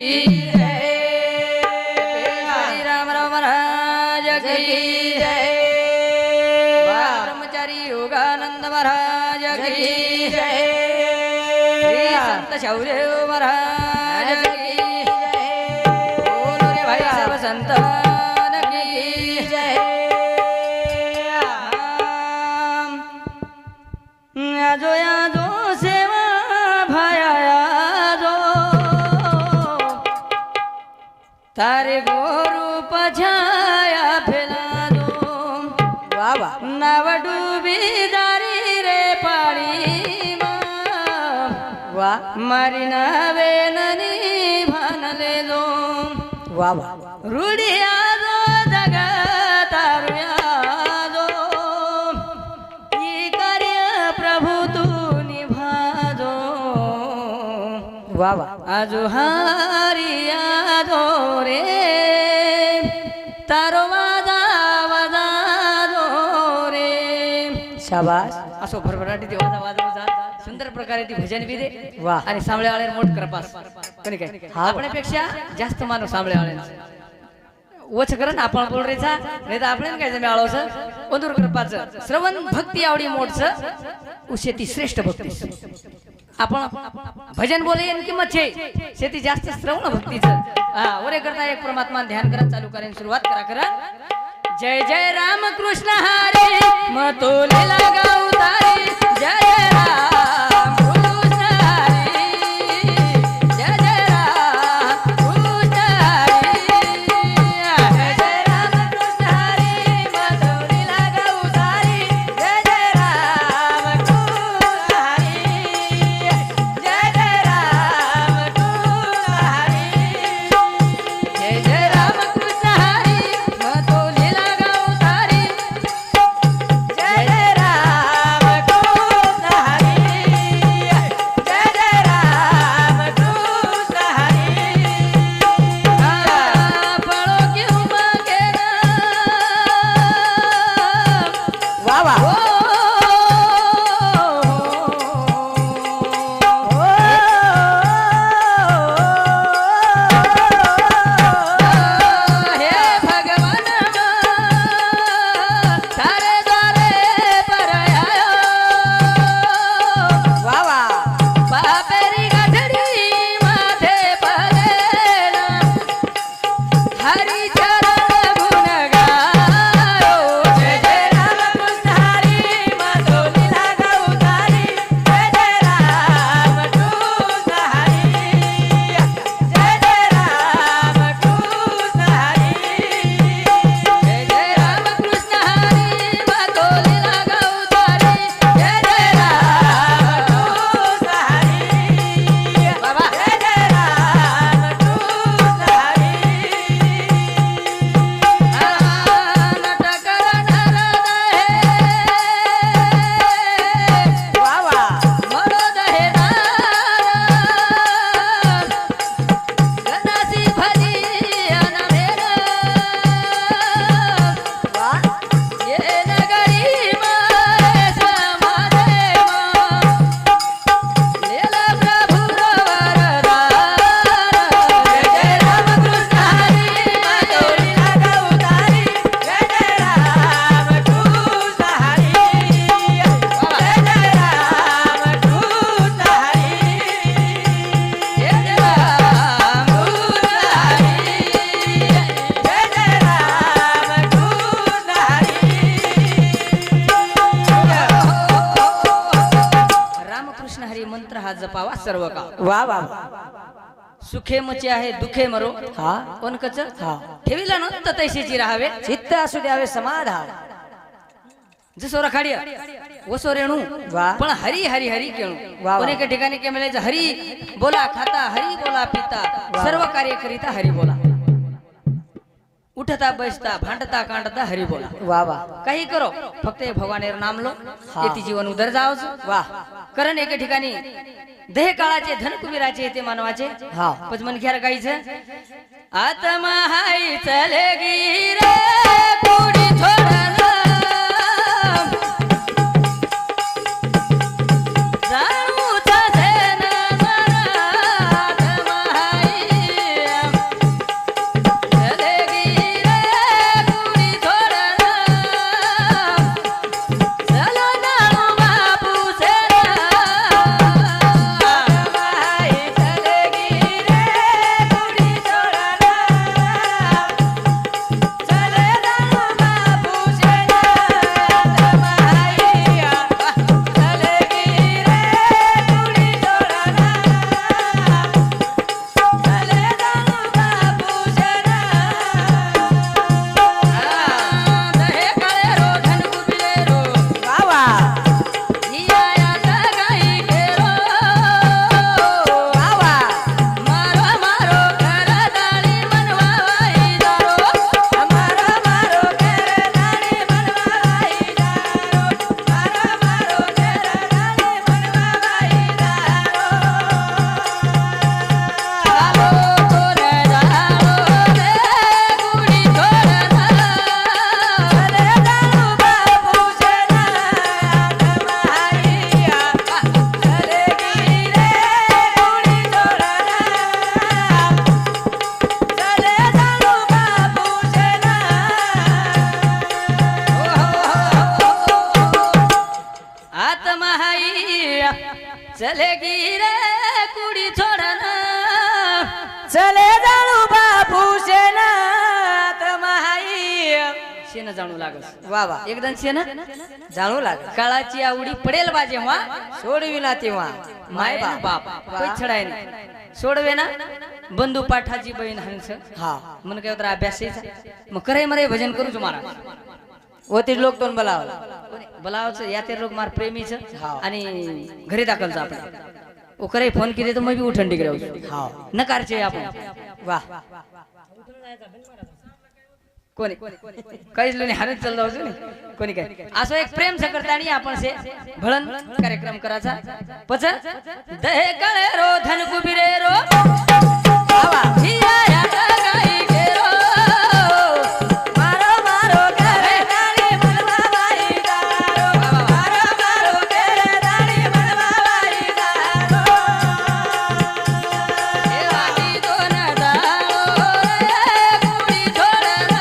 श्री राम राम महाराज की जय। ब्रह्मचारी योगानंद महाराज की जय। श्री संत शौर्य महाराज की जय। बोलो रे भाई सर्व संतान की जय। आजो आजो सेवा भाया आजो तारे गोरू पछाया फैला दो। वाह वाह नाव डूबी दारी रे पाड़ी वाह मारी नावे ननी भान ले दो। वाह वाह रूढ़िया दो जगा तारुया दो ये कार्य प्रभु तू निभा दो। वाह वाह आजो हारिया दो रे तारो वादा वादा दो रे। शाबास असो भरभराटी ती वादा वादा वादा सुंदर प्रकारे ती भजन बी दे। वाह आणि सामळे आळे मोठ करपास कणी काय आपल्यापेक्षा जास्त मानव सामळे आळे वच करन आपण बोल रेचा नाही तर आपण काय जमे आळोस ओंदूर करपाच श्रवण भक्ती आवडी मोठच उशेती श्रेष्ठ भक्ती आपण भजन बोले यांनी किंमत छे शेती जास्त श्रवण भक्तीचं हा ओरे करता एक परमात्मा ध्यान करत चालू करेन सुरुवात करा जय जय राम कृष्ण हरी मतो लीला गाऊ तारी जय जय राम कृष्ण हरी जय जय राम कृष्ण हरी जय जय राम कृष्ण हरी मतो लीला गाऊ तारी जय जय राम कृष्ण हरी जय जय राम कृष्ण हरी जय जय राम कृष्ण हरी मतो लीला गाऊ तारी जय जय राम कृष्ण हरी जय जय राम कृष्ण हरी पळो क्यों मागे ना वाह वाह हे भगवान तारे द्वारे पर आयो वाह वाह पापेरी गाठडी माथे पलेला हरी चरण गुण गायो जय जय राम कृष्ण हरी मतो लीला गाऊ तारी जय जय राम कृष्ण हरी जय जय राम कृष्ण हरी जय जय राम कृष्ण हरी मतो लीला गाऊ तारी जय जय राम कृष्ण हरी बाबा जय जय राम कृष्ण हरी नाटक वाह वाह मरद हे गणासी भजी अनमेर वाह ये नगरी माय समाधे लीला प्रभु वरदान जय जय राम कृष्ण हरी मतो लीला गाऊ तारी जय जय राम कृष्ण हरी जय जय राम कृष्ण हरी जय जय राम कृष्ण हरी जय जय राम कृष्ण हरी रामकृष्ण हरी मंत्र हा जपावा सर्व का वाह वाह सुखे मचे आहे दुखे मरो हा कोण कच हा ठेविला न तैसेची राहावे चित्त असू द्यावे समाधान जसो रखाडिया वसो रेणू पण हरी हरी हरी केणू पण एका ठिकाणी काय म्हणायचं हरी बोला खाता हरी बोला पिता सर्व कार्य करिता हरी बोला उठता बैसता भांडता कांडता हरी बोला वाह वाह काही करो फक्त भगवानेर नाम लो येती जीवन उदर जावच वाह कारण एका ठिकाणी देह काळाचे धन कुबीराचे ते मानवाचे हा पचमन घ्यार गायचं आत्मा हाय चले गिरे पुढी थोडा जाऊ चले जाणू बापू शेणात माई शेण जाणू लागस वा वा एकदम शेण जाणू लाग काळाची आवडी पडेल बा जेव्हा सोडविना तेव्हा माय बाप कोई छडाय नाही सोडवे ना बंधू पाठाची बहीण हंस हा मन काय होता अभ्यास मग करे मरे भजन करू तुम्हाला होते लोक तो बलावच या ते लोक मार प्रेमीच आणि घरी दाखल जा आपण ओ करे फोन केले तर मग भी उठण टिकरे हा नकारचे आपण वाह कोणी काहीच लोणी हानत चालला होतो नाही कोणी काय असं एक प्रेम सकरतानी आपण से भळन कार्यक्रम करायचा पच दहे कळे रो धन कुबिरे रो बाबा हिया या गाई गेरो मारो मारो करे दाडी मनवा बाई गारो मारो मारो करे दाडी मनवा बाई गारो ए वाटी दोन दारो रे कुडी छोडना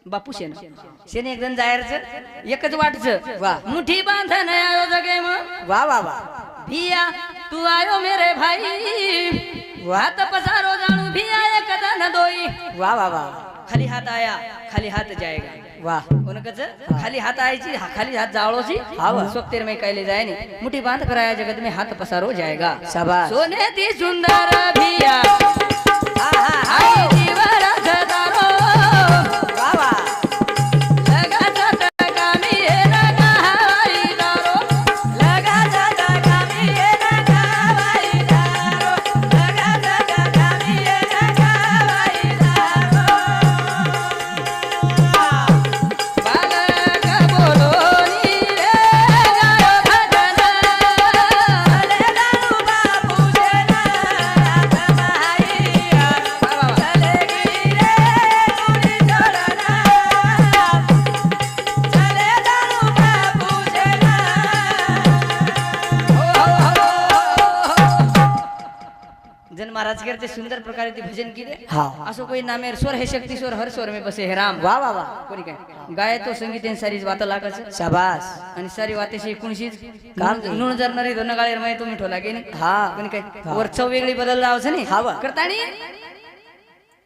बापू शेन शेने एक जण जायचं एकच वाटचं वा मुठी बांधन आयो जगे मग वा वा वा भिया तू आयो मेरे भाई वात पसारो जाणू भिया एक दन दोई वा वा वा खाली हात आया खाली हात जाएगा वाह उनकच खाली हात आयची खाली हात जावळोची हाव सोप्तेर में कैले जाय नहीं मुठी बांध कराया जगत में हाथ पसारो जाएगा शाबाश सोने ती सुंदर भिया आहा हाय जीवन सदारो वाह वाह महाराज करते सुंदर प्रकारे ते भजन केले असो कोई नामे स्वर है शक्ति स्वर हर स्वर में बसे है राम वाह वाह वाह कोणी काय गाय तो संगीत सारी वात लागच शाबास आणि सारी वातेशी एकोणशीच काम नून जरणारी दोन गाळेर मै तुम्ही ठोला की नाही हा कोणी काय वर चव वेगळी बदल जावच नाही हा करतानी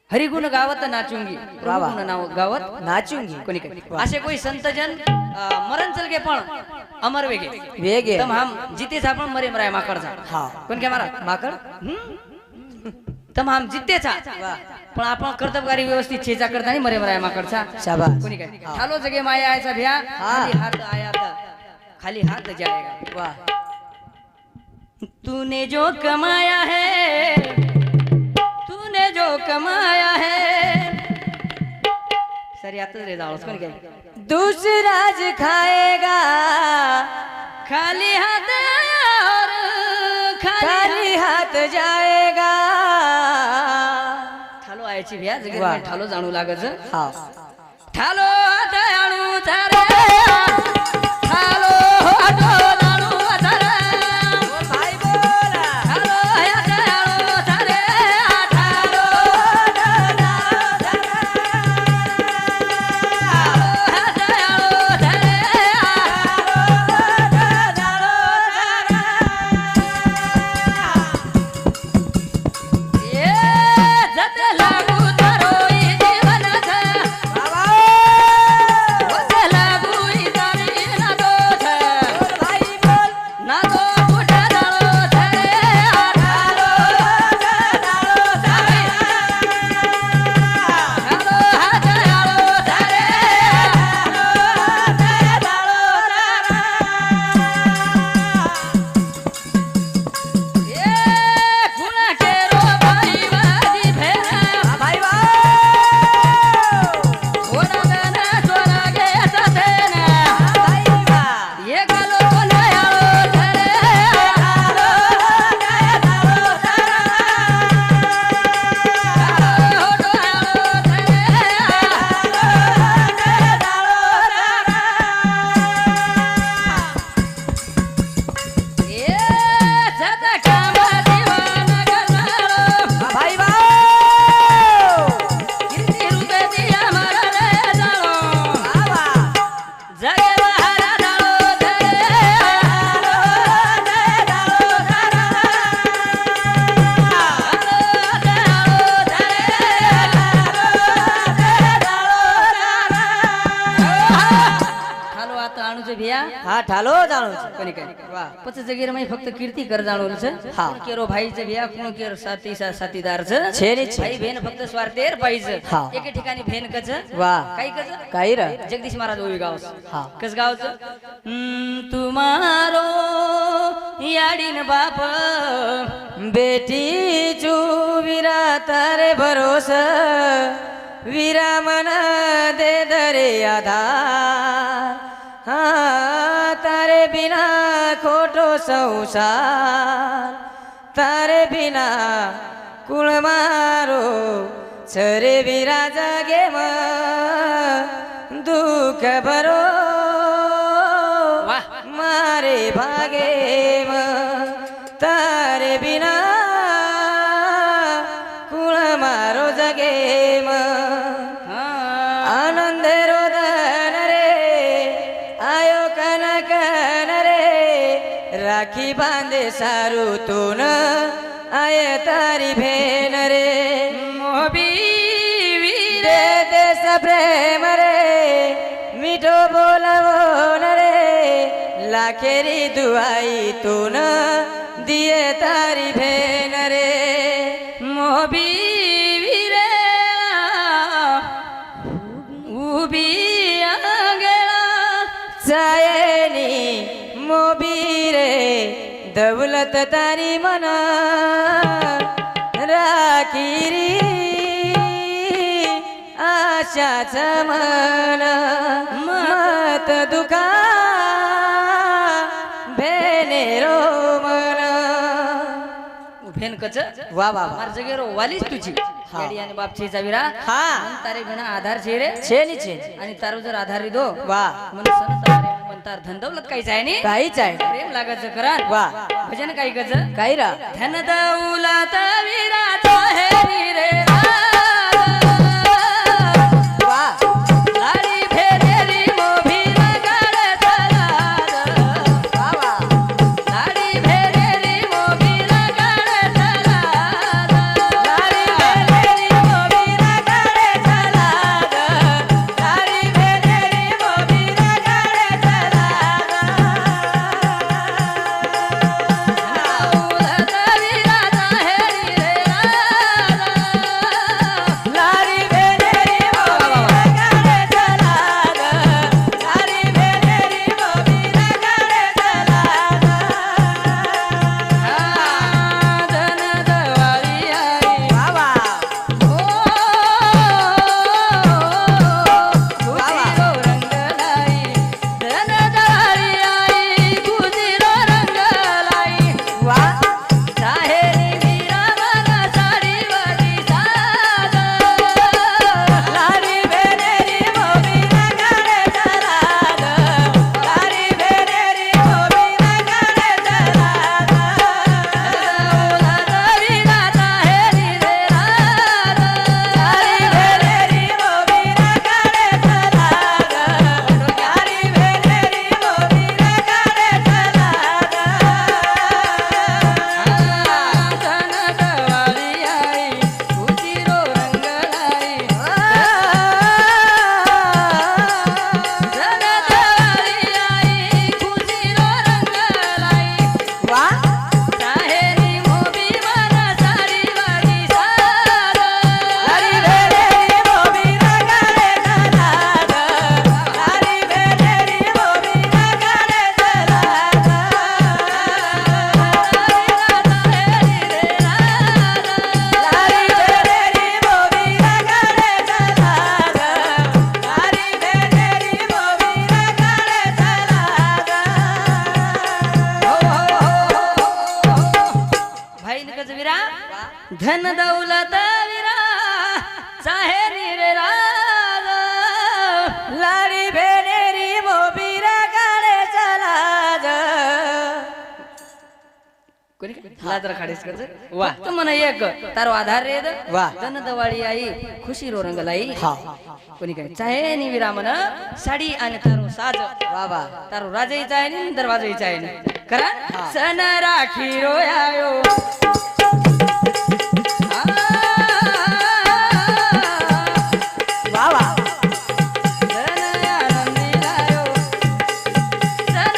हरिगुण गावत नाचूंगी प्रभुगुण नाव गावत नाचूंगी कोणी काय असे कोई संत जन मरण चल गे पण अमर वेगे वेगे तम हम जीते था पण मरे मराय माकड जा हा कोण काय मारा माकड तम हम जीते था पण आपण कर्तव्यकारी व्यवस्थित छेचा करता नाही मरे मराय माकडचा शाबाश कोणी काय ठालो जगे माया आयचा भ्या खाली हात आया था खाली हाथ जाएगा वाह तूने जो कमाया है तूने जो कमाया है सर यातच रे जावस कोणी काय दूसरा ज खाएगा खाली हाथ आया और खाली हाथ जाएगा ठालो आयची भ्या जगे ठालो जाणू लागच हा ठालो हात आणू चारे ठालो हातो जाणू चारे भाई बोला ठालो हात आणू चारे ठालो हात आणू चारे लागू तारो હા ઠાલો જાણું છું કોની કઈ વાહ પછી જગ્યાએ મેં ફક્ત કીર્તિ કર જાણવું છે હા. કોણ કેરો ભાઈ છે વ્યા કોણ કેરો સાથીદાર છે છે ને છે ભાઈ બેન ફક્ત સ્વાર્થેર ભાઈ છે હા. એકે ठिकाणी भेन कच વાહ काही कच કાઈ ર जगदीश महाराज ओवी गाव હા कस गावचं तुम्हारो याडीन बाप बेटी चू वीरा तारे भरोसा वीरा मन दे दरे आधार हाँ तारे बिना खोटो संसार तारे बिना कुळ मारो छरे वीरा जगे दुख भरो वाह मारे भागे तारे बिना कुळ मारो जगे हा. आनंद रोदन रे आयो कनकन रे राखी बांधे सारू तून आय तारी भेन रे मोहबी वीर दे देश प्रेम रे मिठो बोलवो न रे लाखेरी दुआई तून दिए तारी भेन रे मोहबी वीर उभी आंगळा चायनी मोबीरे दौलत तारी मना राखीरी आशाच मन मत दुखा भेनेरो मन भेन कच वा वा वा मार जगेरो वालीच तुझी हा. गाडी आणि बापची चावीरा हा तारे बिना आधार छे रे छे नी छे आणि तारो जर आधार दो वा मन सन तारे म्हणतार धन दौलत काहीच आहे नी काहीच आहे प्रेम लागायचं करा वा भजन काही कच काही रा धन दौलत विराचा हे रे वा लाडी फेरेली मोभीरा गाडे चलाद वा वा लाडी फेरेली मोभीरा गाडे चलाद लाडी भेलेरी मोबीरा गाडे चलाद लाडी भेलेरी मोबीरा गाडे चलाद दौलत विराचा हे रे लाडी भेलेरी मोबीरा गाडे चलाद लाडी भेलेरी मोबीरा गाडे चलाद धन दवाळी आई वा वा खुशीरो रंगलाई धन दवाळी आई खुशीरो रंगलाई वा साहेरी मीरा मला साडीवरी साद लाडी भेलेरी मोबीरा गाडे चलाद लाडी भेलेरी मोबीरा गाडे चलाद दौलत विराचा हे रे राद लाडी भेलेरी मोबीरा गाडे चलाद लाडी भेलेरी मोबीरा गाडे चलाद धन दवाळी आई खुशीरो रंगलाई धन दवाळी आई खुशीरो रंगलाई वा साहेरी मोबी मला साडीवरी साद लाडी भेलेरी मोबीरा गाडे चलाद लाडी भेलेरी मोबीरा गाडे चलाद लाडी भेलेरी मोबीरा गाडे चलाद लाडी भेलेरी मोबीरा गाडे चलाद भाई निकज विरा धन दौलत विरा साहेरी रे राज लाडी भेलेरी मोबीरा गाडे चलाद कोणी लाजरा खाडीस करज वा तर म्हणा एक तारो आधार रे वा. धन दवाळी आई खुशी रो रंगलाई हा कोणी काय चाहे नि विरा म्हण साडी आणि तारो साज वा वा तारो राजाईचा आहे नि दरवाजाईचा आहे नि करा सन राखी रोयायो वा वा धन आनंदी लायो सन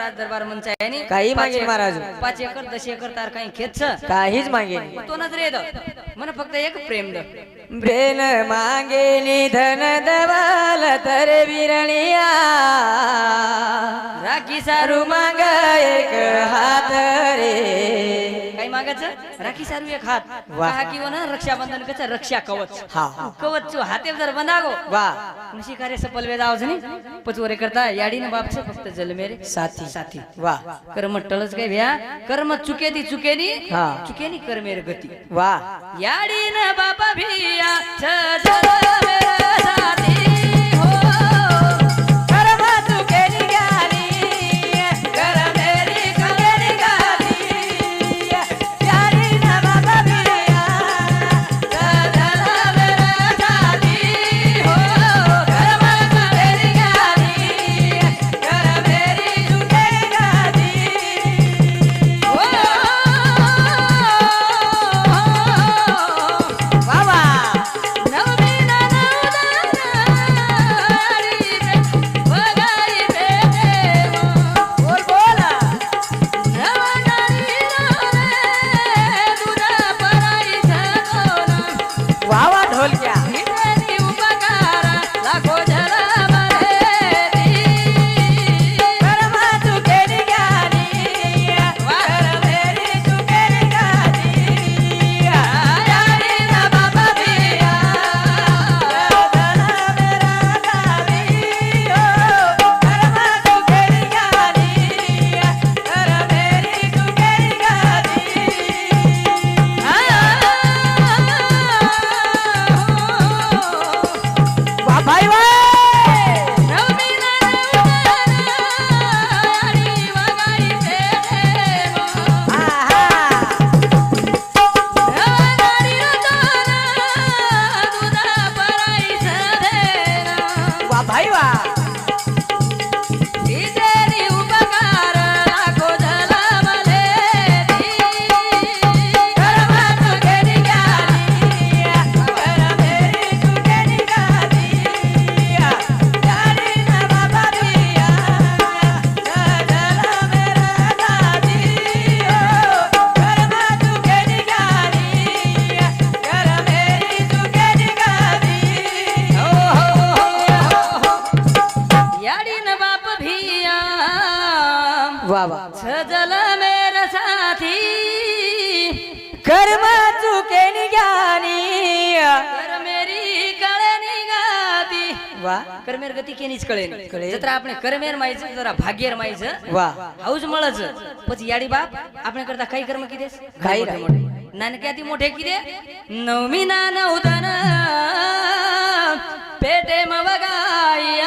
राज दरबार मनचा आहे नी काही मागेल महाराज 5 एकर 10 एकर तार काही खेच काहीच मागेल तो नजरे द मन फक्त एक प्रेम द बेन मागेली धन दवाल तर विरणिया राखी सारू माग एक हात रे काही मागायचं राखी सारू एक हात वाह. हा किंवा ना रक्षाबंधन कसं रक्षा कवच हा कवच हाते जर बंधागो वा मुशी कार्य सफल वेद आवजनी पचवरे करता याडी न बापसे फक्त जल मेरे साथी साथी वा कर्म टळच काय भ्या कर्म चुकेनी चुकेनी हा. चुकेनी कर्मेर गती वा याडी न बापा भिया जल मेरे साथी हो कर्म तुके निघाली कर मेरी तुके निघाली प्यारी न बाबा बिया सजल मेरा साथी हो कर्म तुके निघाली कर मेरी तुके निघाली बाबा नवमीना नवदारी वगाई बेदेव बोल बोला नवदारी दुधा पराई सगोना वावा ढोलक्या निधनी उपकारा लाखो जरा मरेदी कर्म तुके निघाली कर मेरी तुके निघाली यारी ना बाबा बिया सजल मेरा साथी हो कर्म तुके निघाली कर मेरी तुके निघाली वा भाई वा नवमीना नवदारी वगाई बेदेव आहा नवदारी दुधा पराई सदेना वा भाई वा निधनी उपकार लाखो जला मलेदी कर्म तुके निघाली कर मेरी तुके निघाली यारी ना बाबा बिया सजल मेरा साथी हो कर्म तुके निघाली कर मेरी तुके निघाली याडी न बाप भिया वा वा सजल मेरा साथी कर्म तुके निघाली कर मेरी कळे निघाती वा कर्मेर गती केनीच कळेल कळेल. जत्रा આપણે कर्मेर मायचं जरा भाग्येर मायचं वा हाऊस मळच પછી याडी बाप આપણે करता काही कर्म किदेस काही मोठे नाही. मोठे नानक्याती मोठे किदे नवमी ना नवदन पेटे मवगायाडी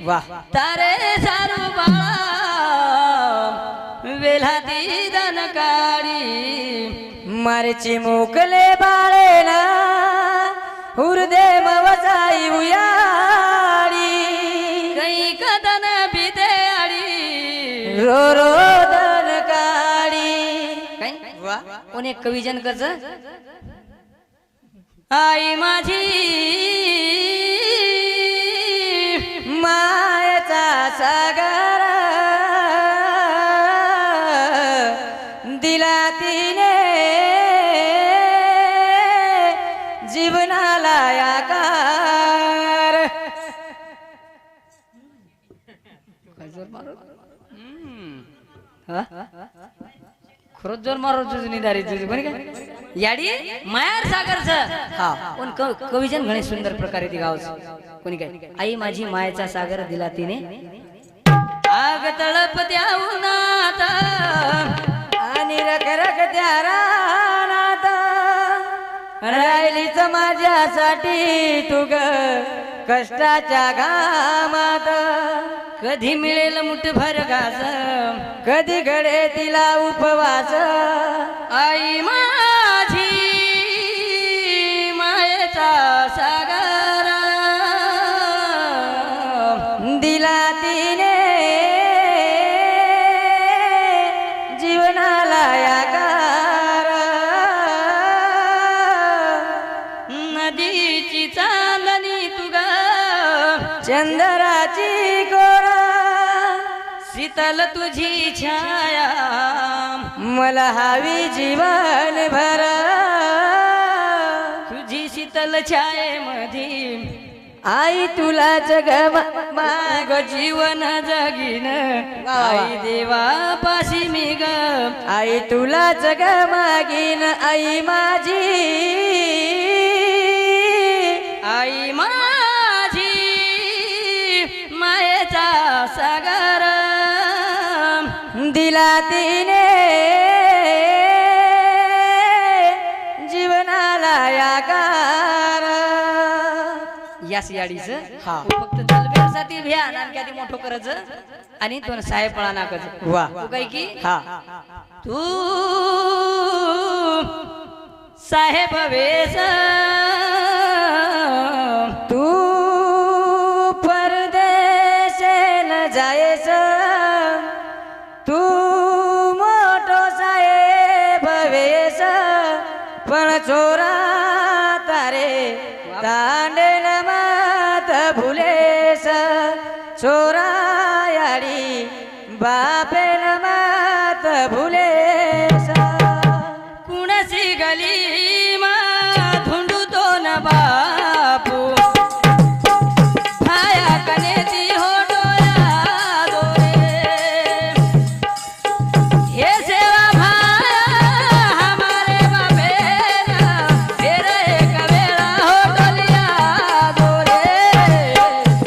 वा तारे सारू बाळा वेलाती दन काढी मारची मोकले बाळेना हुरदे मवसाई उयाडी काही कदन बिदे आडी रो रो दन काडी काही वा कोणी एक कविजन करच आई माझी मायचा सागर दिला तिने जीवनाला आकार खरंच जोर मारो तुझी निधारी तुझी बरं का याडी मायार सागरच हा पण कविजन घणे सुंदर प्रकारे ती गावच कोणी काय आई माझी मायेचा सागर दिला तिने आग तळप त्या उन्हात आणि रख रख त्या रानात राहिलीच माझ्यासाठी तू ग कष्टाच्या घामात कधी मिळेल मुठभर घास कधी घडे तिला उपवास आई माझी मायेचा सागर दिला तिने जीवनाला आकार नदीची चांदणी तुगा चंद्राची गोरा शीतल तुझी छाया मला हवी जीवन भर तुझी शीतल छायेमध्ये आई तुलाच ग माग जीवन जगीन आई देवापाशी मी ग आई तुलाच ग मागीन आई माझी आई माझी मायेचा सागर दिला तिने जीवनाला याकार यास याडीच हा. फक्त जलबेसाठी भ्या आणि कधी मोठं करायचं आणि तो साहेब पळा नाकायचं वा तू काय की हा तू साहेब वेस तू परदेशेन जायस तू मोठो साहेब वेस पण चोरा तारे तांडेन मात भुलेस चोरा याडी बापेन मात भुलेस कुणसी गली मा धुंडू तो न बापू भाया कनेती हो डोया दोरे हे सेवा भाया हमारे बापेना फिर एक वेळा हो डोलिया दोरे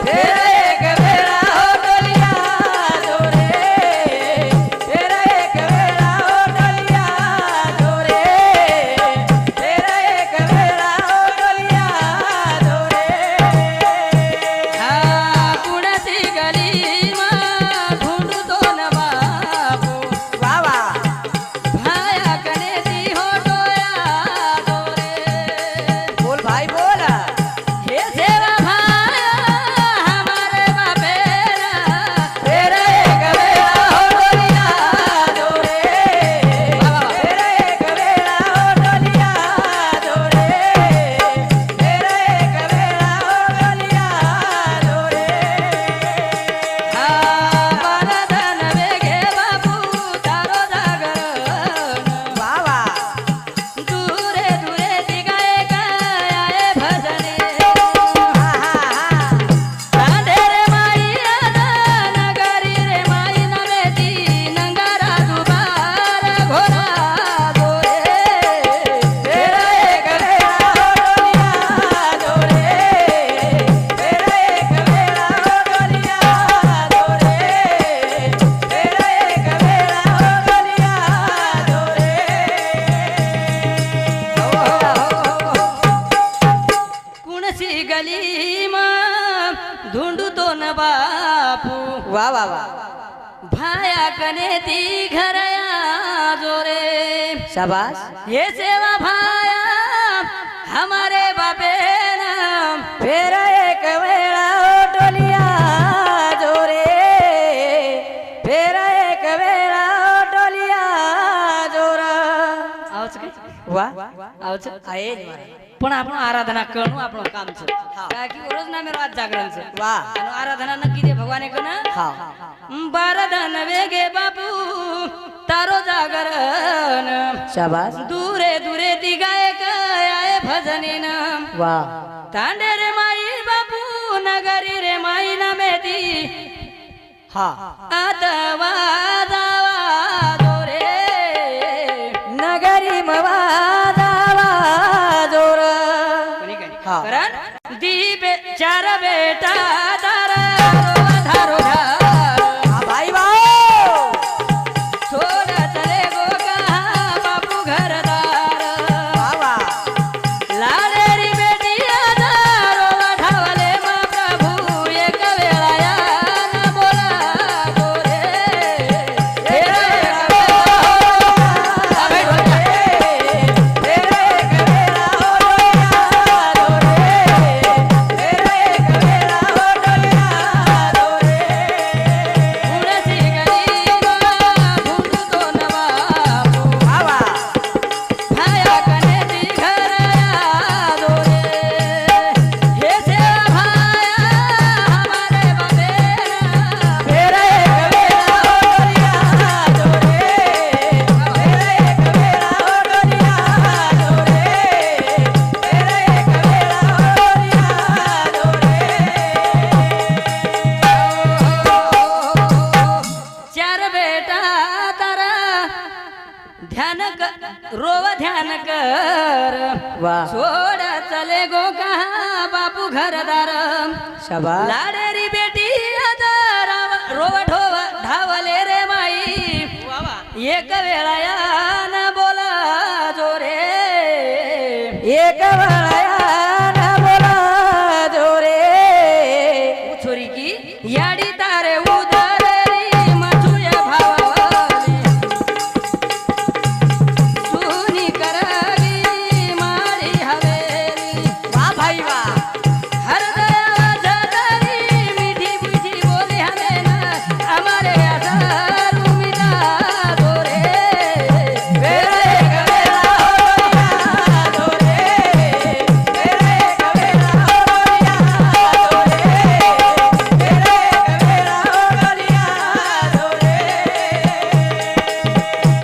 फिर एक वेळा हो डोलिया दोरे फिर एक वेळा हो डोलिया दोरे फिर एक वेळा हो डोलिया दोरे हा कुणसी गली मा धुंडू तो न बापू वा वा भाया कनेती हो डोया दोरे बोल भाई बोल हे सेवा भाया हमारे बापेना फिर एक वेळा हो डोलिया दोरे फिर एक वेळा हो डोलिया दोरे फिर एक वेळा हो डोलिया दोरे हा बालधन वेगे बापू तारो जागरण वा वा दूरे दूरे दिगाए गाये भजने हा हा कांदे रे माई नगरी रे माई नवेती नंगारा दुबार घोरा दोरे फिर एक वेळा हो डोलिया दोरे फिर एक वेळा हो डोलिया दोरे फिर एक वेळा हो डोलिया दोरे कुणसी गली मा धुंडू तो न बापू वा वा वा भाया कनेती घरया जोरे शाबाश ये सेवा भाया हमारे बापे नाम फिर एक वेळा हो डोलिया जोरे फिर एक वेळा हो डोलिया जोरा आवच काय वा आवच आहे पण आपण आराधना करणं आपण कामचं काय की रोज नामे रात जागरणचं वा आणि आराधना नक्की दे भगवाने कन हा बारधन वेगे बापू तारो जागरण शाबाश दूरे दूरे ती गायक आये भजनीन वा तांडे रे माई बापू नगरी रे माई नमेती हा आतवा जावा दोरे नगरी मवादावा जोर हा. कारण दीपे चार बेटा दार धारो धार हा भाई भाऊ सोडा चले गो का बापू घरदार वा वा लाडेरी बेटी दारो वाढावले मा प्रभू एक वेळा या न बोला दोरे फिर एक वेळा हो फिर एक वेळा हो डोलिया दोरे फिर एक हार शाबास लाडेरी बेटी